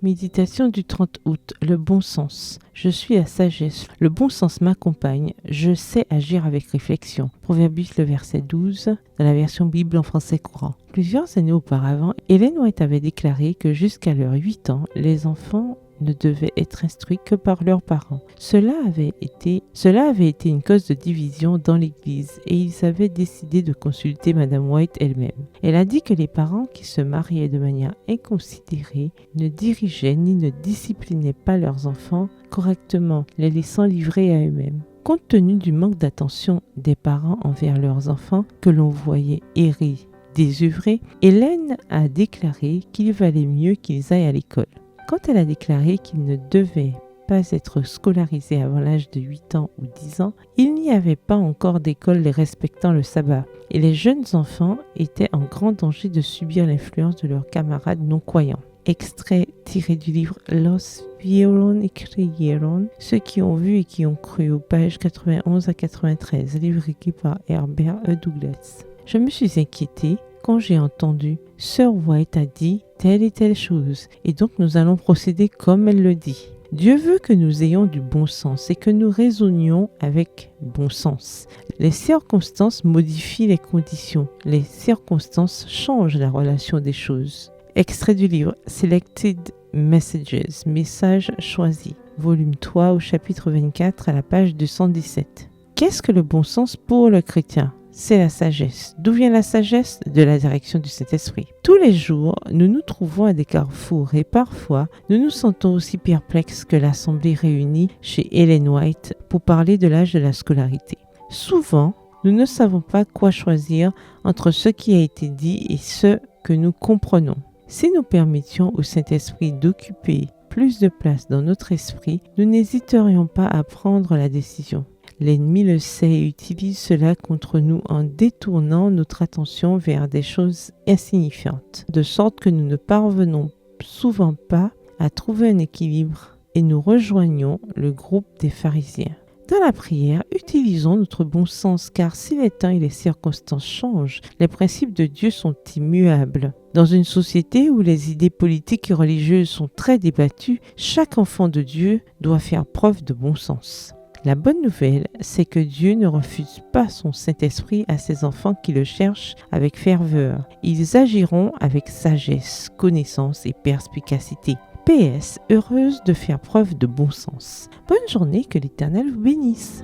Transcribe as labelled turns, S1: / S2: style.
S1: Méditation du 30 août, le bon sens. Je suis la sagesse. Le bon sens m'accompagne. Je sais agir avec réflexion. Proverbe 8, le verset 12, dans la version Bible en français courant. Plusieurs années auparavant, Ellen White avait déclaré que jusqu'à leurs 8 ans, les enfants ne devaient être instruits que par leurs parents. Cela avait été une cause de division dans l'Église et ils avaient décidé de consulter Madame White elle-même. Elle a dit que les parents qui se mariaient de manière inconsidérée ne dirigeaient ni ne disciplinaient pas leurs enfants correctement, les laissant livrer à eux-mêmes. Compte tenu du manque d'attention des parents envers leurs enfants que l'on voyait errer, désœuvrés, Hélène a déclaré qu'il valait mieux qu'ils aillent à l'école. Quand elle a déclaré qu'ils ne devaient pas être scolarisés avant l'âge de 8 ans ou 10 ans, il n'y avait pas encore d'école les respectant le sabbat et les jeunes enfants étaient en grand danger de subir l'influence de leurs camarades non-croyants. Extrait tiré du livre Los vieron y creyeron, ceux qui ont vu et qui ont cru, aux pages 91 à 93, livre écrit par Herbert E. Douglas. Je me suis inquiétée quand j'ai entendu « Sœur White a dit telle et telle chose, et donc nous allons procéder comme elle le dit ». Dieu veut que nous ayons du bon sens et que nous raisonnions avec bon sens. Les circonstances modifient les conditions. Les circonstances changent la relation des choses. Extrait du livre Selected Messages, Messages choisis, volume 3 au chapitre 24 à la page 217. Qu'est-ce que le bon sens pour le chrétien ? C'est la sagesse. D'où vient la sagesse ? De la direction du Saint-Esprit. Tous les jours, nous nous trouvons à des carrefours et parfois, nous nous sentons aussi perplexes que l'assemblée réunie chez Ellen White pour parler de l'âge de la scolarité. Souvent, nous ne savons pas quoi choisir entre ce qui a été dit et ce que nous comprenons. Si nous permettions au Saint-Esprit d'occuper plus de place dans notre esprit, nous n'hésiterions pas à prendre la décision. L'ennemi le sait et utilise cela contre nous en détournant notre attention vers des choses insignifiantes, de sorte que nous ne parvenons souvent pas à trouver un équilibre et nous rejoignons le groupe des pharisiens. Dans la prière, utilisons notre bon sens car si les temps et les circonstances changent, les principes de Dieu sont immuables. Dans une société où les idées politiques et religieuses sont très débattues, chaque enfant de Dieu doit faire preuve de bon sens. La bonne nouvelle, c'est que Dieu ne refuse pas son Saint-Esprit à ses enfants qui le cherchent avec ferveur. Ils agiront avec sagesse, connaissance et perspicacité. PS, heureuse de faire preuve de bon sens. Bonne journée, que l'Éternel vous bénisse.